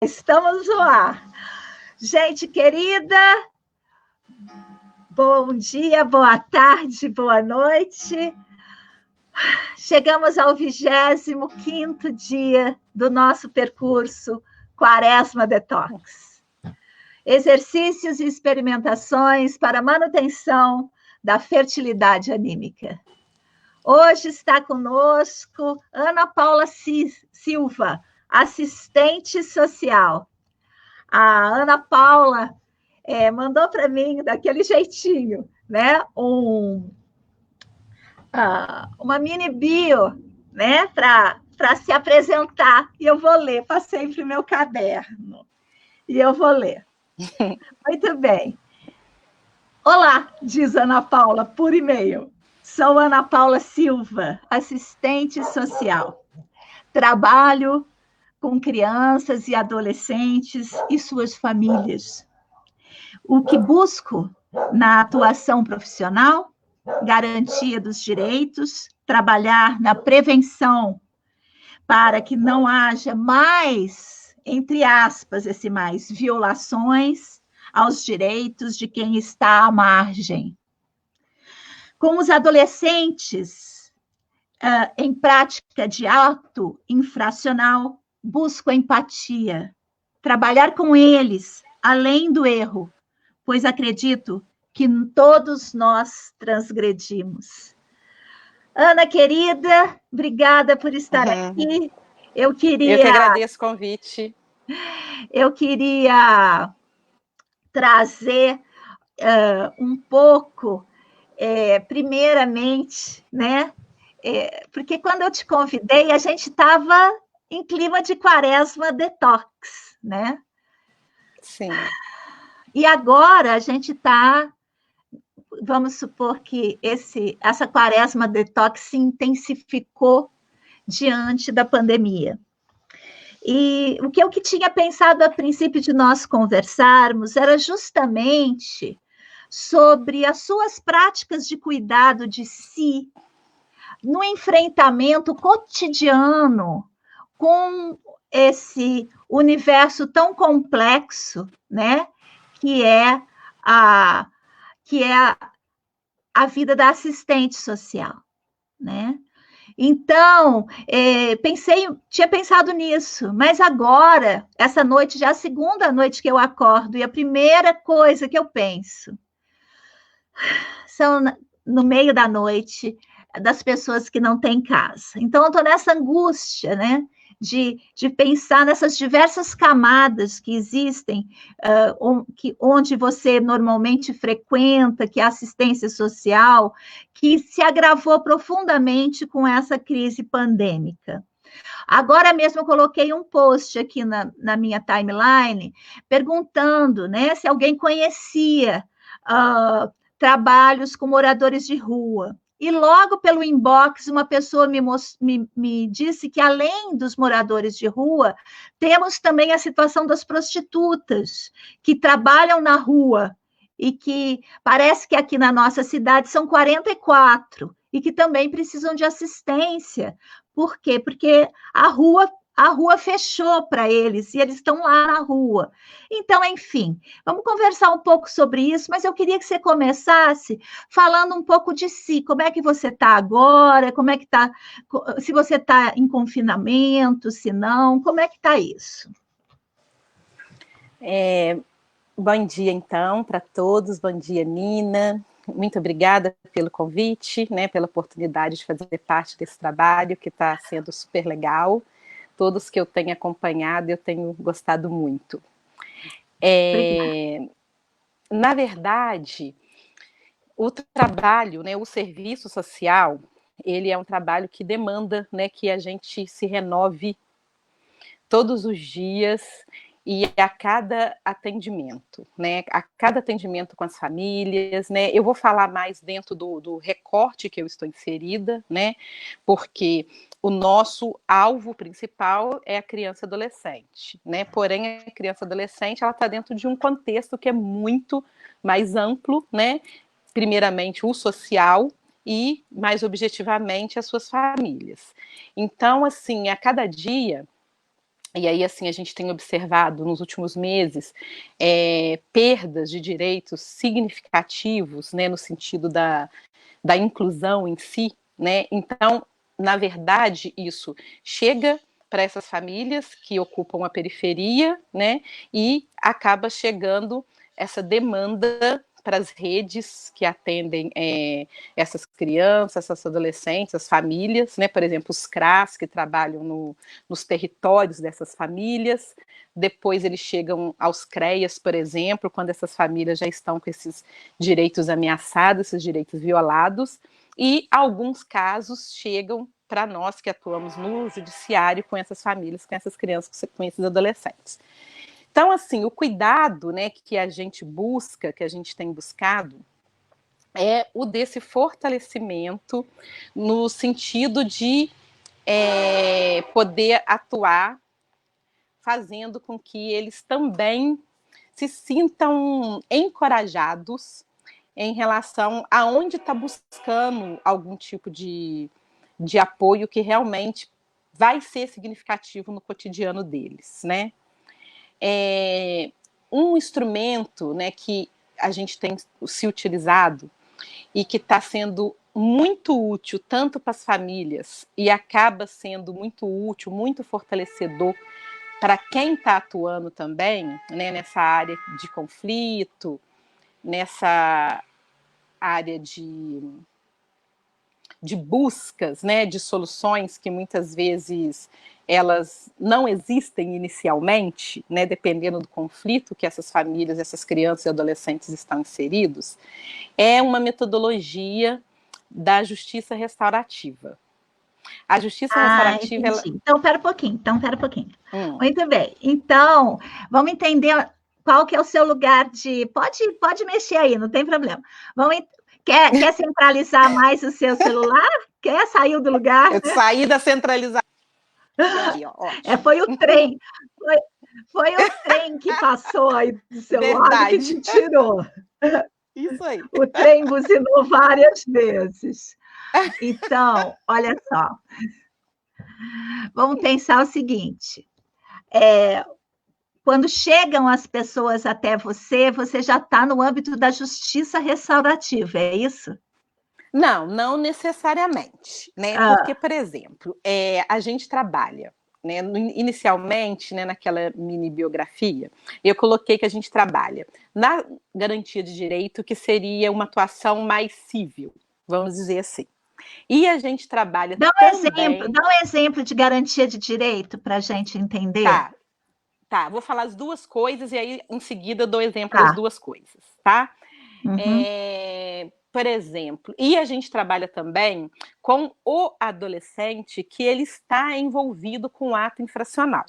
Estamos no ar. Gente querida, bom dia, boa tarde, boa noite. Chegamos ao 25º dia do nosso percurso Quaresma Detox. Exercícios e experimentações para manutenção da fertilidade anímica. Hoje está conosco Ana Paula Silva, assistente social. A Ana Paula mandou para mim, daquele jeitinho, né, uma mini bio, né, para se apresentar, e eu vou ler, passei para o meu caderno, e eu vou ler. Muito bem. Olá, diz Ana Paula, por e-mail. Sou Ana Paula Silva, assistente social. Trabalho com crianças e adolescentes e suas famílias. O que busco na atuação profissional? Garantia dos direitos, trabalhar na prevenção para que não haja mais, entre aspas, esse mais, violações aos direitos de quem está à margem. Com os adolescentes em prática de ato infracional, busco empatia, trabalhar com eles, além do erro, pois acredito que todos nós transgredimos. Ana, querida, obrigada por estar aqui. Eu que agradeço o convite. Eu queria trazer um pouco, primeiramente, né? Porque quando eu te convidei, a gente estava em clima de quaresma detox, né? Sim. E agora a gente está, vamos supor que essa quaresma detox se intensificou diante da pandemia. E o que eu tinha pensado a princípio de nós conversarmos era justamente sobre as suas práticas de cuidado de si, no enfrentamento cotidiano com esse universo tão complexo, né, que é a vida da assistente social, né? Então, tinha pensado nisso, mas agora, essa noite, já é a segunda noite que eu acordo, e a primeira coisa que eu penso são no meio da noite das pessoas que não têm casa. Então, eu estou nessa angústia, né? De pensar nessas diversas camadas que existem, onde você normalmente frequenta, que é a assistência social, que se agravou profundamente com essa crise pandêmica. Agora mesmo eu coloquei um post aqui na minha timeline, perguntando, né, se alguém conhecia trabalhos com moradores de rua. E logo pelo inbox, uma pessoa me disse que, além dos moradores de rua, temos também a situação das prostitutas, que trabalham na rua, e que parece que aqui na nossa cidade são 44, e que também precisam de assistência. Por quê? Porque a rua fechou para eles, e eles estão lá na rua. Então, enfim, vamos conversar um pouco sobre isso, mas eu queria que você começasse falando um pouco de si. Como é que você está agora? Como é que está? Se você está em confinamento, se não, como é que está isso? Bom dia, então, para todos. Bom dia, Nina. Muito obrigada pelo convite, né, pela oportunidade de fazer parte desse trabalho, que está sendo super legal. Todos que eu tenho acompanhado, eu tenho gostado muito. Na verdade, o trabalho, né, o serviço social, ele é um trabalho que demanda, né, que a gente se renove todos os dias e a cada atendimento, né? A cada atendimento com as famílias, né? Eu vou falar mais dentro do recorte que eu estou inserida, né? Porque o nosso alvo principal é a criança e adolescente, né? Porém, a criança e adolescente, ela está dentro de um contexto que é muito mais amplo, né? Primeiramente, o social e, mais objetivamente, as suas famílias. Então, assim, a cada dia E aí, assim, a gente tem observado nos últimos meses perdas de direitos significativos, né, no sentido da inclusão em si, né? Então, na verdade, isso chega para essas famílias que ocupam a periferia, né? E acaba chegando essa demanda para as redes que atendem essas crianças, essas adolescentes, as famílias, né? Por exemplo, os CRAS que trabalham nos territórios dessas famílias. Depois eles chegam aos CREAS, por exemplo, quando essas famílias já estão com esses direitos ameaçados, esses direitos violados, e alguns casos chegam para nós que atuamos no judiciário com essas famílias, com essas crianças, com esses adolescentes. Então, assim, o cuidado, né, que a gente busca, que a gente tem buscado, é o desse fortalecimento no sentido de poder atuar fazendo com que eles também se sintam encorajados em relação a onde está buscando algum tipo de apoio que realmente vai ser significativo no cotidiano deles, né? Um instrumento, né, que a gente tem se utilizado e que está sendo muito útil tanto para as famílias e acaba sendo muito útil, muito fortalecedor para quem está atuando também, né, nessa área de conflito, nessa área de buscas, né, de soluções que muitas vezes elas não existem inicialmente, né, dependendo do conflito que essas famílias, essas crianças e adolescentes estão inseridos, é uma metodologia da justiça restaurativa. A justiça restaurativa, entendi. ela... Então, pera um pouquinho. Muito bem. Então, vamos entender qual que é o seu lugar de... Pode mexer aí, não tem problema. Quer centralizar mais o seu celular? Quer sair do lugar? Eu saí da centralização. Aqui, ó, foi o trem. Foi o trem que passou aí do seu lado que te tirou. Isso aí. O trem buzinou várias vezes. Então, olha só. Vamos pensar o seguinte: quando chegam as pessoas até você, você já está no âmbito da justiça restaurativa, é isso? Não, não necessariamente, né? Porque, por exemplo, a gente trabalha, né? Inicialmente, né, naquela mini biografia, eu coloquei que a gente trabalha na garantia de direito, que seria uma atuação mais civil, vamos dizer assim. E a gente trabalha também... Dá um exemplo de garantia de direito para a gente entender. Tá, vou falar as duas coisas e aí em seguida eu dou exemplo das duas coisas, tá? Uhum. Por exemplo, e a gente trabalha também com o adolescente que ele está envolvido com o ato infracional,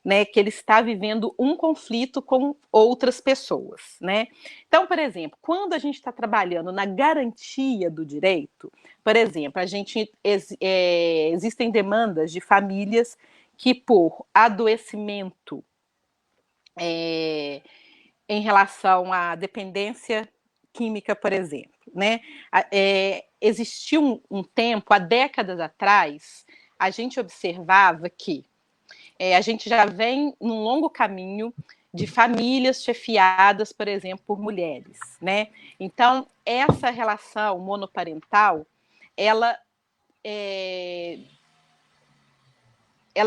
né, que ele está vivendo um conflito com outras pessoas, né? Então, por exemplo, quando a gente está trabalhando na garantia do direito, por exemplo, existem demandas de famílias que por adoecimento em relação à dependência química, por exemplo, né? Existiu um tempo, há décadas atrás, a gente observava que a gente já vem num longo caminho de famílias chefiadas, por exemplo, por mulheres, né? Então, essa relação monoparental, ela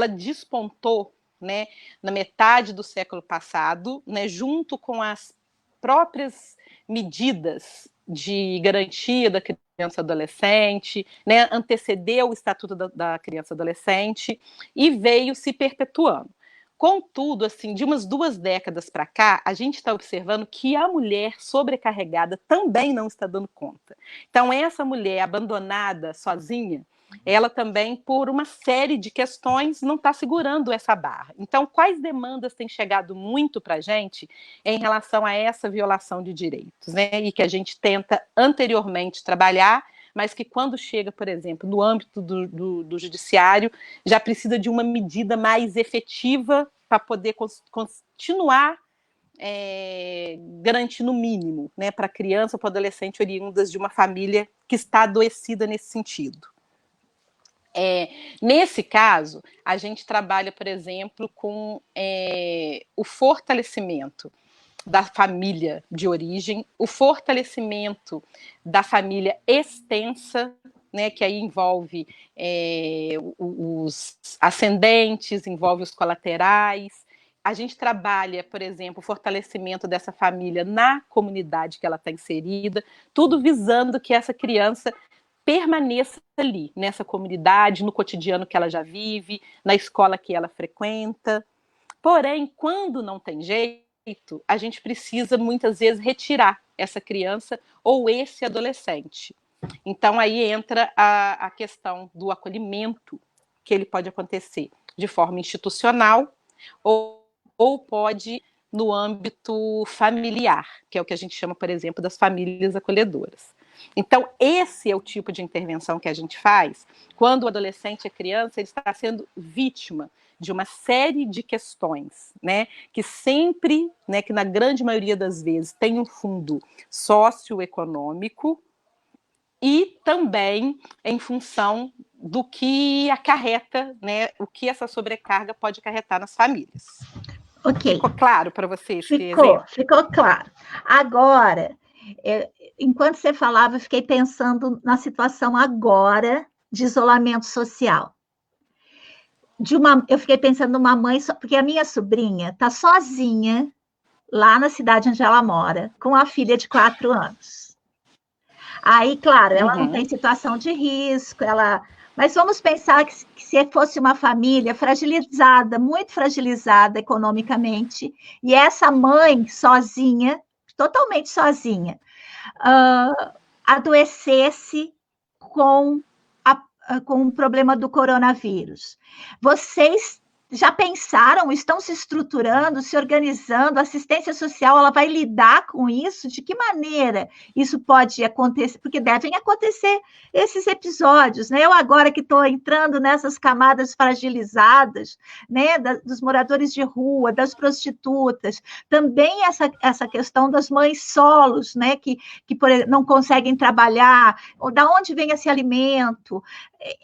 despontou, né, na metade do século passado, né, junto com as próprias medidas de garantia da criança e adolescente, né, antecedeu o Estatuto da Criança e Adolescente e veio se perpetuando. Contudo, assim, de umas 2 décadas para cá, a gente está observando que a mulher sobrecarregada também não está dando conta. Então, essa mulher abandonada, sozinha, ela também, por uma série de questões, não está segurando essa barra. Então, quais demandas têm chegado muito para a gente em relação a essa violação de direitos, né? E que a gente tenta anteriormente trabalhar, mas que quando chega, por exemplo, no âmbito do judiciário, já precisa de uma medida mais efetiva para poder continuar garantindo o mínimo, né, para criança ou para adolescente oriundas de uma família que está adoecida nesse sentido. Nesse caso, a gente trabalha, por exemplo, com o fortalecimento da família de origem, o fortalecimento da família extensa, né, que aí envolve os ascendentes, envolve os colaterais. A gente trabalha, por exemplo, o fortalecimento dessa família na comunidade que ela está inserida, tudo visando que essa criança permaneça ali, nessa comunidade, no cotidiano que ela já vive, na escola que ela frequenta. Porém, quando não tem jeito, a gente precisa muitas vezes retirar essa criança ou esse adolescente. Então aí entra a questão do acolhimento, que ele pode acontecer de forma institucional ou pode no âmbito familiar, que é o que a gente chama, por exemplo, das famílias acolhedoras. Então, esse é o tipo de intervenção que a gente faz quando o adolescente é criança, ele está sendo vítima de uma série de questões, né, que sempre, né, que na grande maioria das vezes tem um fundo socioeconômico e também em função do que acarreta, né, o que essa sobrecarga pode acarretar nas famílias. Ok. Ficou claro para vocês? Ficou claro. Agora, enquanto você falava, eu fiquei pensando na situação agora de isolamento social. Eu fiquei pensando numa mãe, porque a minha sobrinha está sozinha lá na cidade onde ela mora, com a filha de 4 anos. Aí, claro, ela não tem situação de risco, mas vamos pensar que se fosse uma família fragilizada, muito fragilizada economicamente, e essa mãe sozinha, totalmente sozinha, adoecesse com o problema do coronavírus. Vocês já pensaram, estão se estruturando, se organizando, a assistência social, ela vai lidar com isso? De que maneira isso pode acontecer? Porque devem acontecer esses episódios, né? Eu agora que estou entrando nessas camadas fragilizadas, né, dos moradores de rua, das prostitutas, também essa questão das mães solos, né, que por exemplo, não conseguem trabalhar, ou da onde vem esse alimento?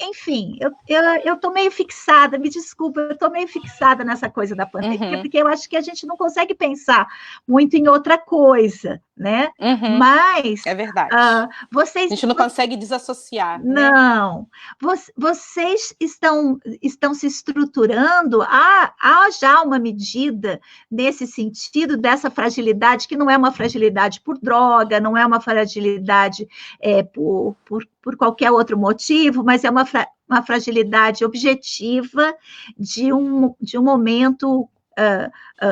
Enfim, eu estou meio fixada, me desculpa, eu estou meio fixada nessa coisa da pandemia, porque eu acho que a gente não consegue pensar muito em outra coisa, né? Mas... É verdade. A gente não consegue desassociar. Não. Né? Vocês estão se estruturando, há já uma medida nesse sentido, dessa fragilidade, que não é uma fragilidade por droga, não é uma fragilidade por qualquer outro motivo, mas é uma fragilidade objetiva de um momento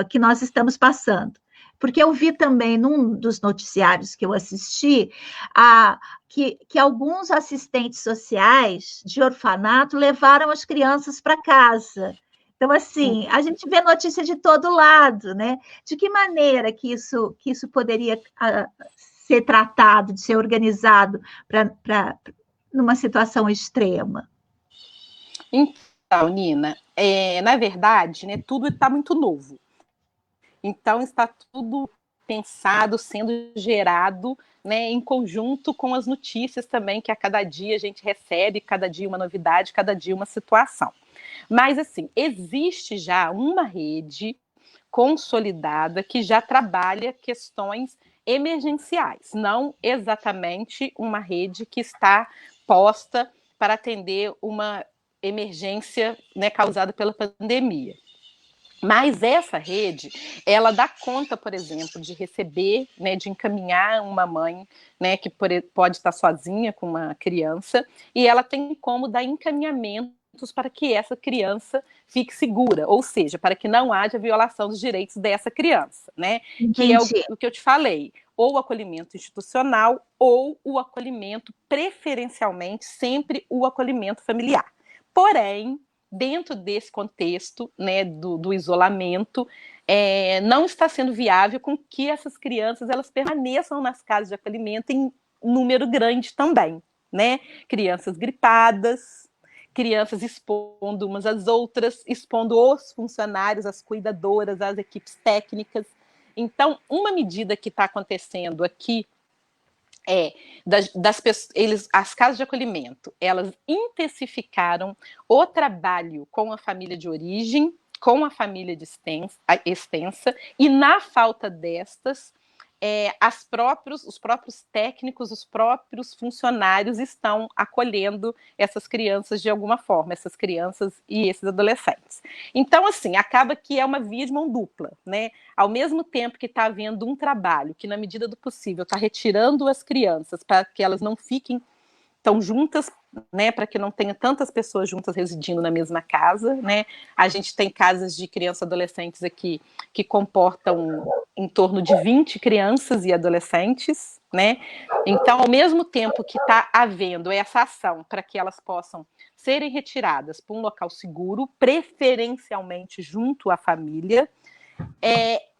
que nós estamos passando. Porque eu vi também, num dos noticiários que eu assisti, que alguns assistentes sociais de orfanato levaram as crianças para casa. Então, assim, a gente vê notícia de todo lado, né? De que maneira que isso poderia ser tratado, de ser organizado numa situação extrema? Então, Nina, na verdade, né, tudo está muito novo. Então, está tudo pensado, sendo gerado, né, em conjunto com as notícias também, que a cada dia a gente recebe, cada dia uma novidade, cada dia uma situação. Mas, assim, existe já uma rede consolidada que já trabalha questões emergenciais, não exatamente uma rede que está posta para atender uma emergência, né, causada pela pandemia. Mas essa rede, ela dá conta, por exemplo, de receber, né, de encaminhar uma mãe, né, que pode estar sozinha com uma criança, e ela tem como dar encaminhamentos para que essa criança fique segura, ou seja, para que não haja violação dos direitos dessa criança, né? Que é o que eu te falei, ou o acolhimento institucional, ou o acolhimento, preferencialmente, sempre o acolhimento familiar. Porém, dentro desse contexto, né, do isolamento, não está sendo viável com que essas crianças elas permaneçam nas casas de acolhimento em número grande também, né? Crianças gripadas, crianças expondo umas às outras, expondo os funcionários, as cuidadoras, as equipes técnicas. Então, uma medida que está acontecendo aqui as casas de acolhimento, elas intensificaram o trabalho com a família de origem, com a família de extensa, e na falta destas, os próprios técnicos, os próprios funcionários estão acolhendo essas crianças de alguma forma, essas crianças e esses adolescentes. Então, assim, acaba que é uma via de mão dupla, né? Ao mesmo tempo que está havendo um trabalho que, na medida do possível, está retirando as crianças para que elas não fiquem tão juntas, né, para que não tenha tantas pessoas juntas residindo na mesma casa, né? A gente tem casas de crianças e adolescentes aqui que comportam em torno de 20 crianças e adolescentes, né? Então, ao mesmo tempo que está havendo essa ação para que elas possam serem retiradas para um local seguro, preferencialmente junto à família,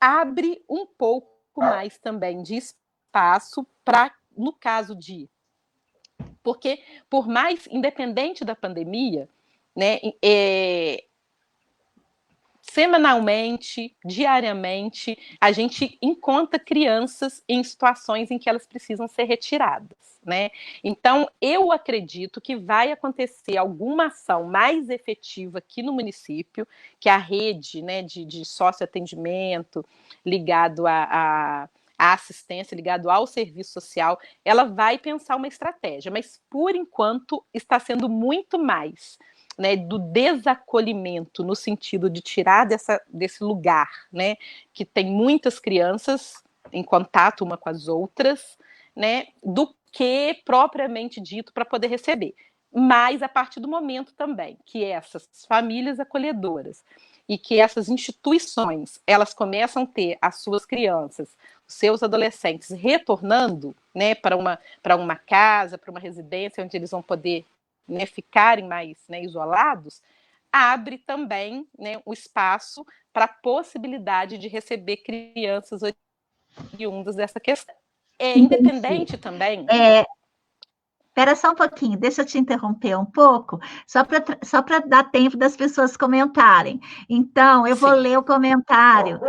abre um pouco mais também de espaço para, no caso de... Porque, por mais independente da pandemia, né, semanalmente, diariamente, a gente encontra crianças em situações em que elas precisam ser retiradas, né? Então, eu acredito que vai acontecer alguma ação mais efetiva aqui no município, que a rede, né, de sócio-atendimento ligado a assistência, ligado ao serviço social, ela vai pensar uma estratégia, mas, por enquanto, está sendo muito mais, né, do desacolhimento, no sentido de tirar desse lugar, né, que tem muitas crianças em contato uma com as outras, né, do que propriamente dito para poder receber. Mas a partir do momento também que essas famílias acolhedoras e que essas instituições, elas começam a ter as suas crianças, os seus adolescentes retornando, né, para uma casa, para uma residência onde eles vão poder, né, ficarem mais, né, isolados, abre também, né, o espaço para a possibilidade de receber crianças oriundas dessa questão. Independente também... Espera só um pouquinho, deixa eu te interromper um pouco, só para dar tempo das pessoas comentarem. Então, eu vou ler o comentário,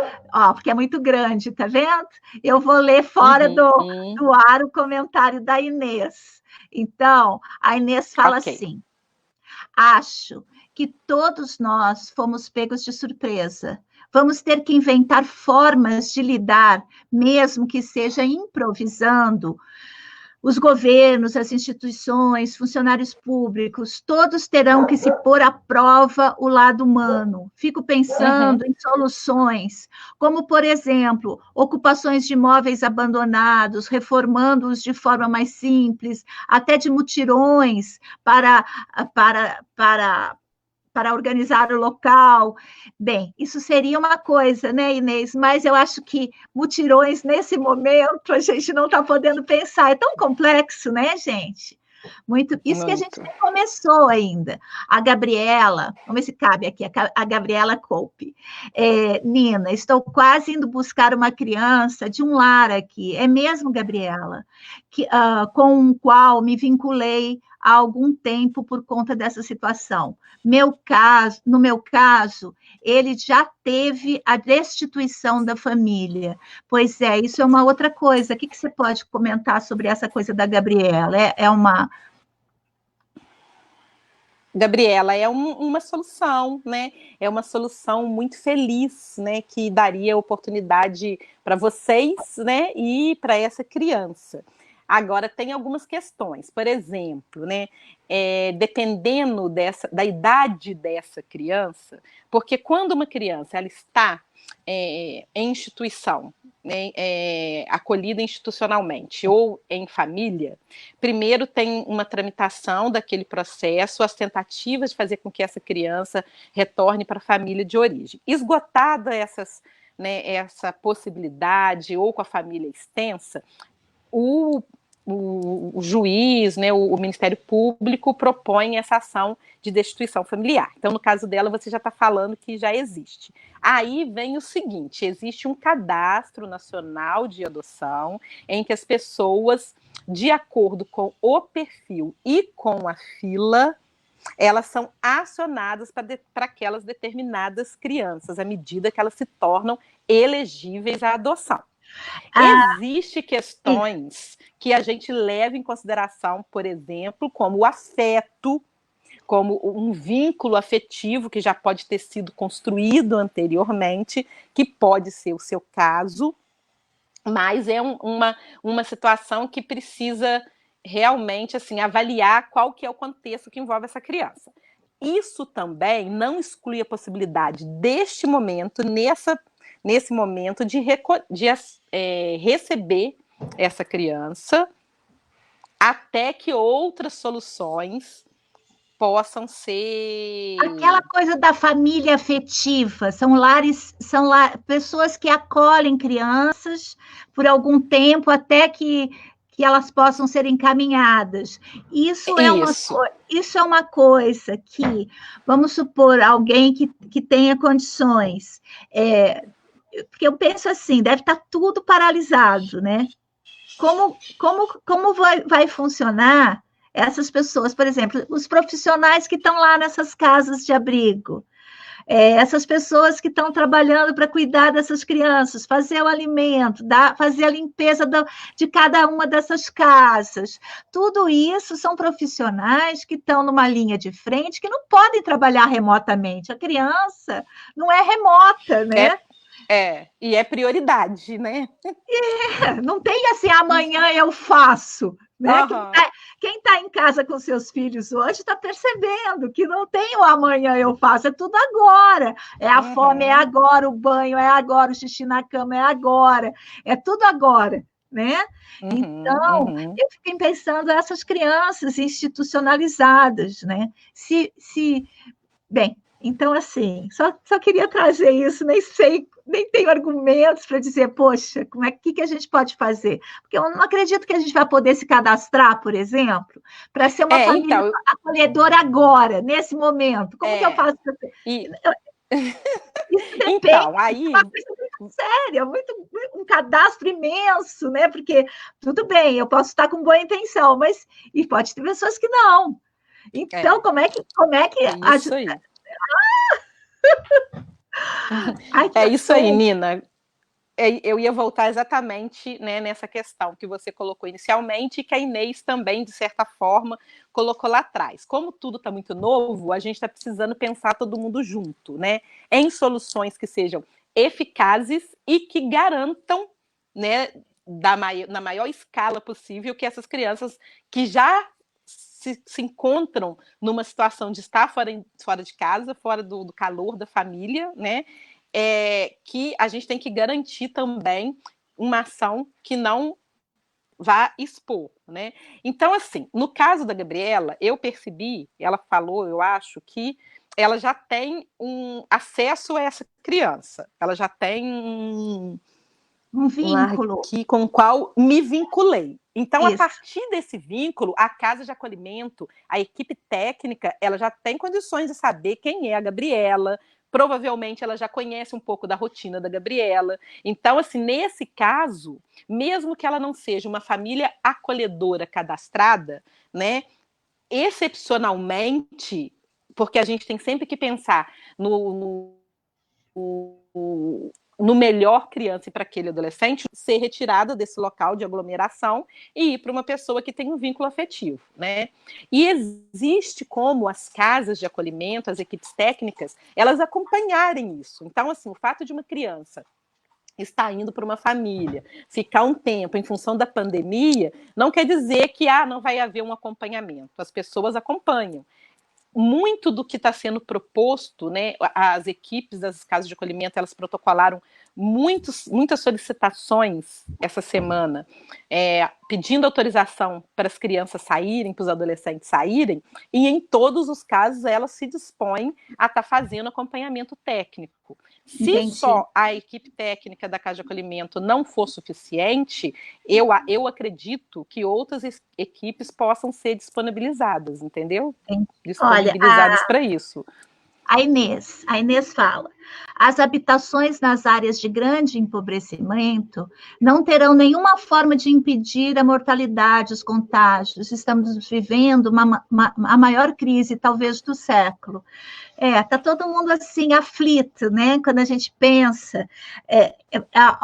porque é muito grande, tá vendo? Eu vou ler fora do ar o comentário da Inês. Então, a Inês fala assim: acho que todos nós fomos pegos de surpresa. Vamos ter que inventar formas de lidar, mesmo que seja improvisando. Os governos, as instituições, funcionários públicos, todos terão que se pôr à prova o lado humano. Fico pensando em soluções, como, por exemplo, ocupações de imóveis abandonados, reformando-os de forma mais simples, até de mutirões para organizar o local. Bem, isso seria uma coisa, né, Inês? Mas eu acho que mutirões, nesse momento, a gente não está podendo pensar. É tão complexo, né, gente? Isso que a gente nem começou ainda. A Gabriela, vamos ver se cabe aqui, a Gabriela Coupe. Nina, estou quase indo buscar uma criança de um lar aqui. É mesmo, Gabriela? Com o qual me vinculei há algum tempo por conta dessa situação. No meu caso, ele já teve a destituição da família. Pois é, isso é uma outra coisa. O que você pode comentar sobre essa coisa da Gabriela? Gabriela, é uma solução, né? É uma solução muito feliz, né? Que daria oportunidade para vocês, né? E para essa criança. Agora, tem algumas questões, por exemplo, né, dependendo da idade dessa criança, porque quando uma criança ela está em instituição, né, acolhida institucionalmente ou em família, primeiro tem uma tramitação daquele processo, as tentativas de fazer com que essa criança retorne para a família de origem. Esgotada essa possibilidade, ou com a família extensa, o juiz, né, o Ministério Público propõe essa ação de destituição familiar. Então, no caso dela, você já está falando que já existe. Aí vem o seguinte: existe um cadastro nacional de adoção em que as pessoas, de acordo com o perfil e com a fila, elas são acionadas para aquelas determinadas crianças, à medida que elas se tornam elegíveis à adoção. Existem questões que a gente leva em consideração, por exemplo, como o afeto, como um vínculo afetivo que já pode ter sido construído anteriormente, que pode ser o seu caso, mas é uma situação que precisa realmente assim, avaliar qual que é o contexto que envolve essa criança. Isso também não exclui a possibilidade deste momento, nesse momento, de receber essa criança até que outras soluções possam ser... Aquela coisa da família afetiva, são lares, pessoas que acolhem crianças por algum tempo até que elas possam ser encaminhadas. Isso é uma coisa que, vamos supor, alguém que tenha condições, porque eu penso assim, deve estar tudo paralisado, né? Como vai funcionar essas pessoas, por exemplo, os profissionais que estão lá nessas casas de abrigo, essas pessoas que estão trabalhando para cuidar dessas crianças, fazer o alimento, fazer a limpeza de cada uma dessas casas. Tudo isso são profissionais que estão numa linha de frente que não podem trabalhar remotamente. A criança não é remota, né? E é prioridade, né? Não tem assim, amanhã eu faço. Né? Uhum. Quem está em casa com seus filhos hoje está percebendo que não tem o amanhã eu faço, é tudo agora. É a fome, é agora, o banho é agora, o xixi na cama é agora, é tudo agora. Né? Então, eu fiquei pensando essas crianças institucionalizadas. Né? Bem, então, assim, só queria trazer isso, nem sei, nem tenho argumentos para dizer, poxa, que a gente pode fazer? Porque eu não acredito que a gente vai poder se cadastrar, por exemplo, para ser uma família acolhedora agora, nesse momento. Como que eu faço? Isso depende, então, aí... é uma coisa muito séria, um cadastro imenso, né? Porque, tudo bem, eu posso estar com boa intenção, mas e pode ter pessoas que não. Então, como é que é isso aí. É isso aí, Nina. Eu ia voltar exatamente, né, nessa questão que você colocou inicialmente e que a Inês também, de certa forma, colocou lá atrás. Como tudo está muito novo, a gente está precisando pensar todo mundo junto, né, em soluções que sejam eficazes e que garantam, né, na maior escala possível, que essas crianças que já se encontram numa situação de estar fora de casa, fora do calor da família, né, que a gente tem que garantir também uma ação que não vá expor, né? Então, assim, no caso da Gabriela, eu percebi, ela falou, eu acho, que ela já tem um acesso a essa criança, ela já tem um vínculo aqui com o qual me vinculei. Então, a partir desse vínculo, a casa de acolhimento, a equipe técnica, ela já tem condições de saber quem é a Gabriela, provavelmente ela já conhece um pouco da rotina da Gabriela. Então, assim, nesse caso, mesmo que ela não seja uma família acolhedora cadastrada, né, excepcionalmente, porque a gente tem sempre que pensar no melhor criança e para aquele adolescente, ser retirada desse local de aglomeração e ir para uma pessoa que tem um vínculo afetivo, né? E existe como as casas de acolhimento, as equipes técnicas, elas acompanharem isso. Então, assim, o fato de uma criança estar indo para uma família, ficar um tempo em função da pandemia, não quer dizer que não vai haver um acompanhamento. As pessoas acompanham. Muito do que está sendo proposto, né, as equipes das casas de acolhimento, elas protocolaram muitas solicitações essa semana, pedindo autorização para as crianças saírem, para os adolescentes saírem, e em todos os casos elas se dispõem a estar fazendo acompanhamento técnico. Se só a equipe técnica da casa de acolhimento não for suficiente, eu acredito que outras equipes possam ser disponibilizadas, entendeu? Disponibilizadas para isso. A Inês fala: as habitações nas áreas de grande empobrecimento não terão nenhuma forma de impedir a mortalidade, os contágios. Estamos vivendo a maior crise, talvez, do século. Está todo mundo assim, aflito, né? Quando a gente pensa,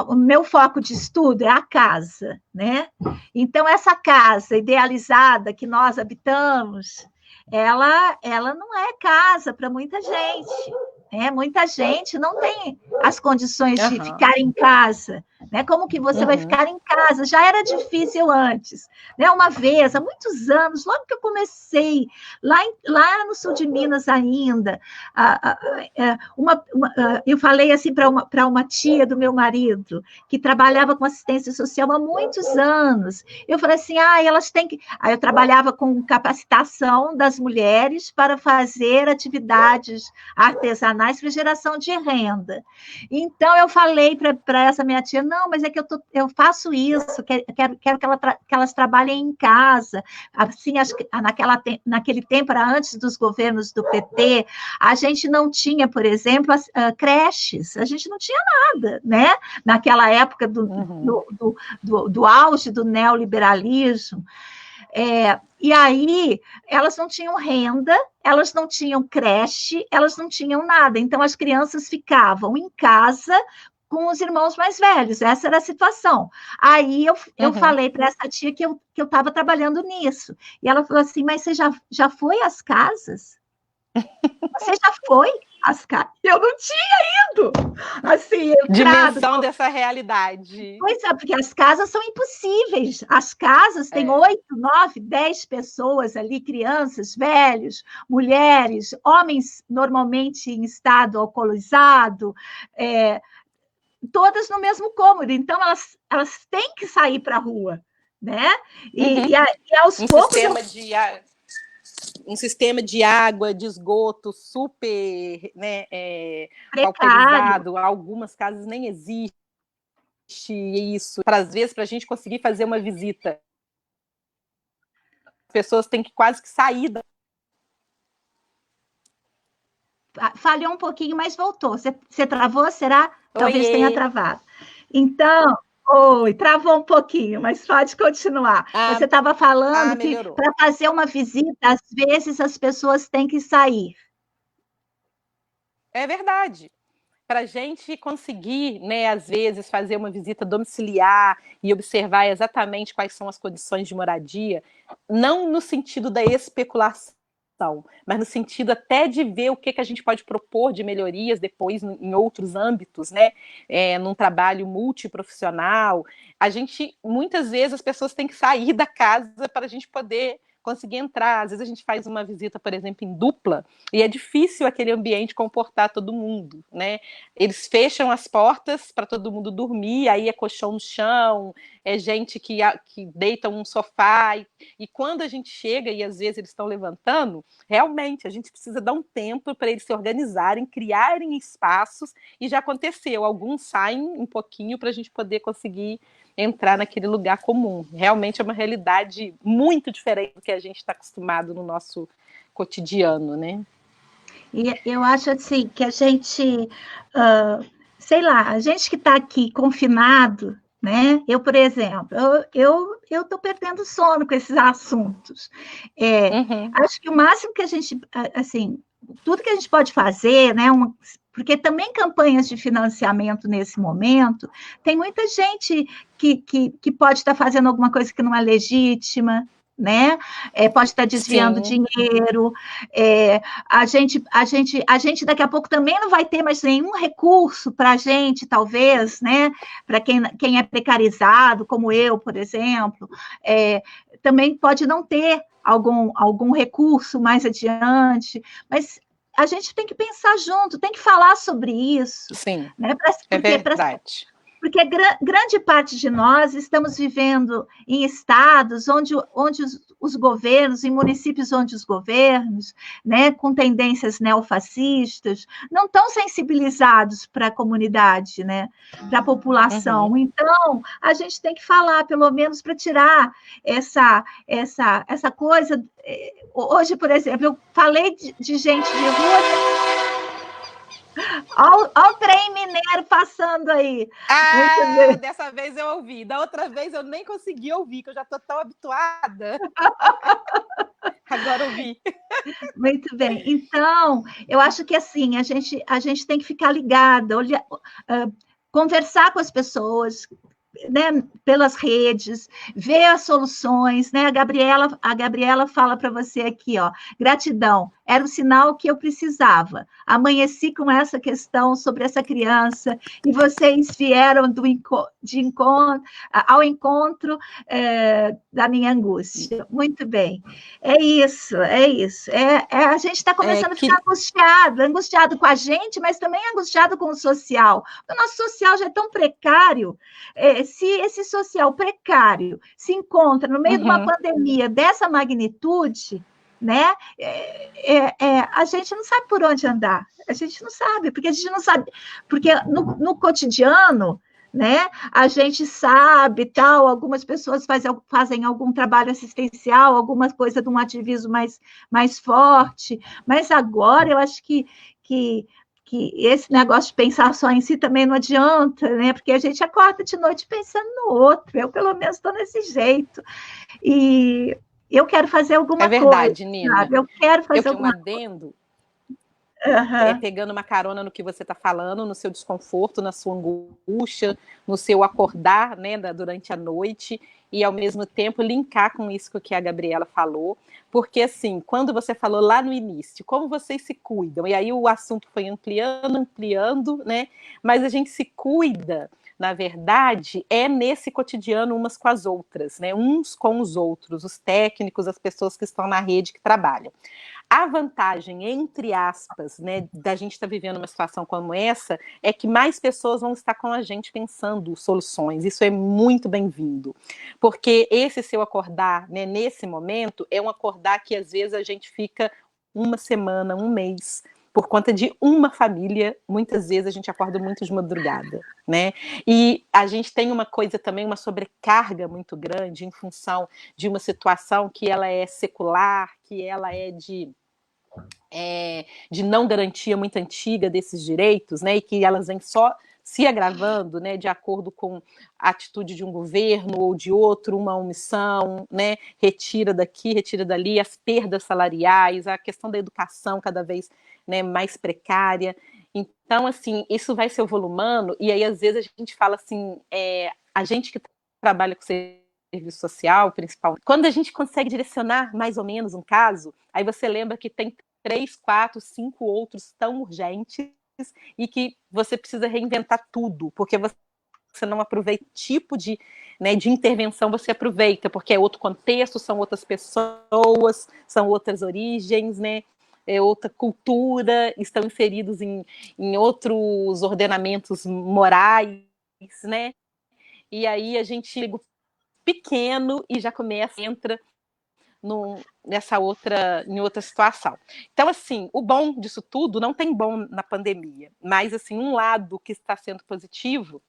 o meu foco de estudo é a casa, né? Então, essa casa idealizada que nós habitamos, ela não é casa para muita gente. Muita gente não tem as condições de ficar em casa, né? Como que você vai ficar em casa? Já era difícil antes, né? Uma vez, há muitos anos, logo que eu comecei, lá no sul de Minas ainda, eu falei assim para uma tia do meu marido, que trabalhava com assistência social há muitos anos. Eu falei assim, elas têm que... Aí eu trabalhava com capacitação das mulheres para fazer atividades artesanais para geração de renda. Então, eu falei para essa minha tia, não, mas é que eu faço isso, quero que elas trabalhem em casa. Assim, acho que naquele tempo, era antes dos governos do PT, a gente não tinha, por exemplo, creches, a gente não tinha nada, né? Naquela época do auge do neoliberalismo. E aí, elas não tinham renda, elas não tinham creche, elas não tinham nada. Então, as crianças ficavam em casa com os irmãos mais velhos. Essa era a situação. Aí, eu falei para essa tia que eu estava trabalhando nisso. E ela falou assim, mas você já foi às casas? Você já foi às casas? Eu não tinha ido. Assim, dimensão dessa realidade. Pois é, porque as casas são impossíveis. As casas têm 8, 9, 10 pessoas ali, crianças, velhos, mulheres, homens normalmente em estado alcoolizado, todas no mesmo cômodo. Então, elas têm que sair para a rua, né? E aos poucos... Um sistema de água, de esgoto super, né, pauperizado. Algumas casas nem existe isso. Às vezes, para a gente conseguir fazer uma visita, as pessoas têm que quase que sair Falhou um pouquinho, mas voltou. Você travou, será? Talvez tenha travado. Então... Oi, travou um pouquinho, mas pode continuar. Você estava falando que para fazer uma visita, às vezes as pessoas têm que sair. É verdade. Para a gente conseguir, né, às vezes, fazer uma visita domiciliar e observar exatamente quais são as condições de moradia, não no sentido da especulação, mas no sentido até de ver o que a gente pode propor de melhorias depois em outros âmbitos, né? Num trabalho multiprofissional. Muitas vezes as pessoas têm que sair da casa para a gente poder conseguir entrar. Às vezes a gente faz uma visita, por exemplo, em dupla, e é difícil aquele ambiente comportar todo mundo, né? Eles fecham as portas para todo mundo dormir, aí é colchão no chão, é gente que deita um sofá, e quando a gente chega, e às vezes eles estão levantando, realmente a gente precisa dar um tempo para eles se organizarem, criarem espaços, e já aconteceu, alguns saem um pouquinho para a gente poder conseguir entrar naquele lugar comum. Realmente é uma realidade muito diferente do que a gente está acostumado no nosso cotidiano, né? E eu acho assim que a gente, sei lá, a gente que está aqui confinado, né? Eu, por exemplo, eu estou perdendo sono com esses assuntos. Acho que o máximo que a gente, assim, tudo que a gente pode fazer, né? Porque também campanhas de financiamento nesse momento, tem muita gente que pode estar fazendo alguma coisa que não é legítima, né? Pode estar desviando dinheiro. A gente daqui a pouco também não vai ter mais nenhum recurso para a gente, talvez, né? Para quem é precarizado, como eu, por exemplo, também pode não ter algum recurso mais adiante, mas a gente tem que pensar junto, tem que falar sobre isso. Sim, né? É verdade. Porque grande parte de nós estamos vivendo em estados onde os governos, em municípios onde os governos, né, com tendências neofascistas, não estão sensibilizados para a comunidade, né, para a população. Então, a gente tem que falar, pelo menos, para tirar essa coisa. Hoje, por exemplo, eu falei de gente de rua Olha o trem mineiro passando aí. Ah, dessa vez eu ouvi. Da outra vez eu nem consegui ouvir, que eu já estou tão habituada. Agora ouvi. Muito bem. Então, eu acho que assim, a gente tem que ficar ligada, conversar com as pessoas, né, pelas redes, ver as soluções, né? A Gabriela fala para você aqui, ó, gratidão, era o sinal que eu precisava. Amanheci com essa questão sobre essa criança e vocês vieram ao encontro da minha angústia. Muito bem. É isso, é isso. A gente está começando a ficar angustiado com a gente, mas também angustiado com o social. O nosso social já é tão precário. Se esse social precário se encontra no meio de uma pandemia dessa magnitude, né? A gente não sabe por onde andar. A gente não sabe, porque a gente não sabe, porque no cotidiano, né? A gente sabe, tal, algumas pessoas fazem algum trabalho assistencial, alguma coisa de um ativismo mais forte, mas agora eu acho que esse negócio de pensar só em si também não adianta, né? Porque a gente acorda de noite pensando no outro. Eu, pelo menos, estou nesse jeito. E eu quero fazer alguma coisa. É verdade, Nina. Sabe? Eu quero fazer alguma coisa. Adendo. Pegando uma carona no que você está falando, no seu desconforto, na sua angústia, no seu acordar, né, durante a noite, e ao mesmo tempo linkar com isso que a Gabriela falou, porque assim, quando você falou lá no início, como vocês se cuidam, e aí o assunto foi ampliando, né, mas a gente se cuida, na verdade, é nesse cotidiano umas com as outras, né, uns com os outros, os técnicos, as pessoas que estão na rede, que trabalham. A vantagem, entre aspas, né, da gente estar vivendo uma situação como essa, é que mais pessoas vão estar com a gente pensando soluções. Isso é muito bem-vindo. Porque esse seu acordar, né, nesse momento, é um acordar que às vezes a gente fica uma semana, um mês, por conta de uma família. Muitas vezes a gente acorda muito de madrugada, né? E a gente tem uma coisa também, uma sobrecarga muito grande em função de uma situação que ela é secular, que ela é de não garantia muito antiga desses direitos, né, e que elas vêm só se agravando, né, de acordo com a atitude de um governo ou de outro, uma omissão, né, retira daqui, retira dali, as perdas salariais, a questão da educação cada vez, né, mais precária. Então, assim, isso vai se evolumando, e aí às vezes a gente fala assim, a gente que trabalha com serviço social, principal, quando a gente consegue direcionar mais ou menos um caso, aí você lembra que tem 3, 4, 5 outros tão urgentes e que você precisa reinventar tudo, porque você não aproveita o tipo de intervenção, você aproveita, porque é outro contexto, são outras pessoas, são outras origens, né? É outra cultura, estão inseridos em outros ordenamentos morais, né? E aí a gente chega pequeno e já entra em outra situação. Então, assim, o bom disso tudo, não tem bom na pandemia, mas, assim, um lado que está sendo positivo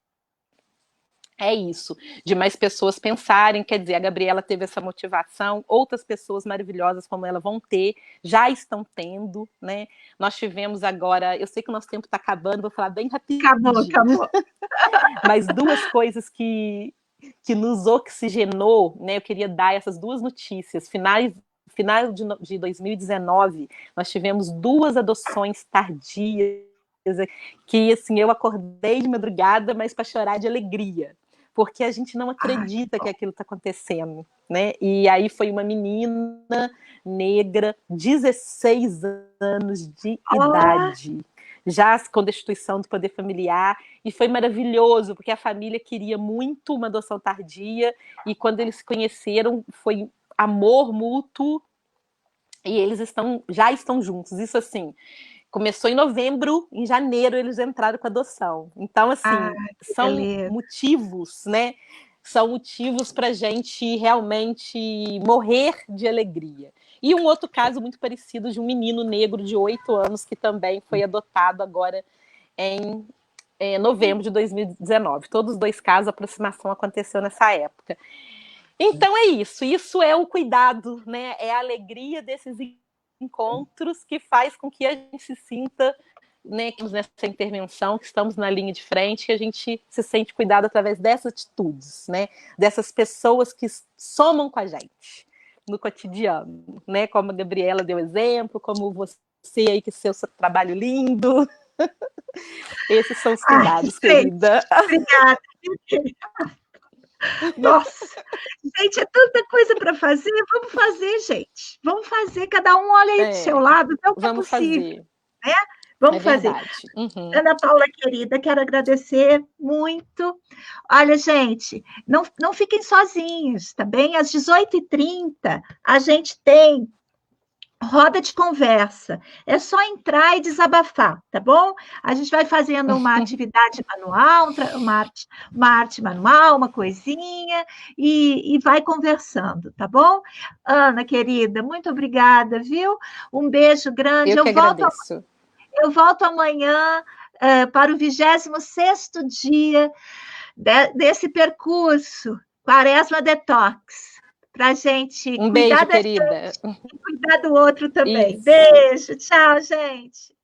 é isso, de mais pessoas pensarem, quer dizer, a Gabriela teve essa motivação, outras pessoas maravilhosas como ela vão ter, já estão tendo, né? Nós tivemos agora, eu sei que o nosso tempo está acabando, vou falar bem rapidinho. Acabou. Mas 2 coisas que nos oxigenou, né? Eu queria dar essas 2 notícias. Final de 2019, nós tivemos 2 adoções tardias, que assim, eu acordei de madrugada, mas para chorar de alegria, porque a gente não acredita que aquilo está acontecendo, né? E aí foi uma menina negra, 16 anos de idade, já com destituição do poder familiar, e foi maravilhoso, porque a família queria muito uma adoção tardia, e quando eles se conheceram, foi amor mútuo, e eles já estão juntos. Isso, assim, começou em novembro, em janeiro eles entraram com a adoção. Então, assim, são motivos, né? São motivos para a gente realmente morrer de alegria. E um outro caso muito parecido de um menino negro de 8 anos que também foi adotado agora em novembro de 2019. Todos os 2 casos, a aproximação aconteceu nessa época. Então é isso. Isso é o cuidado, né? É a alegria desses encontros que faz com que a gente se sinta né, nessa intervenção, que estamos na linha de frente, que a gente se sente cuidado através dessas atitudes, né, dessas pessoas que somam com a gente no cotidiano, né, como a Gabriela deu exemplo, como você aí, que seu trabalho lindo. Esses são os cuidados, querida. Obrigada. Nossa, gente, é tanta coisa para fazer. Vamos fazer, gente. Vamos fazer. Cada um olha aí do seu lado, é o que é possível. Né? Vamos fazer. Uhum. Ana Paula, querida, quero agradecer muito. Olha, gente, não fiquem sozinhos, tá bem? Às 18h30, a gente tem roda de conversa. É só entrar e desabafar, tá bom? A gente vai fazendo uma atividade manual, uma arte manual, uma coisinha, e vai conversando, tá bom? Ana, querida, muito obrigada, viu? Um beijo grande. Eu que agradeço. Eu volto amanhã para o 26º dia desse percurso, Quaresma Detox. Para a gente cuidar da querida. Gente e cuidar do outro também. Isso. Beijo, tchau, gente.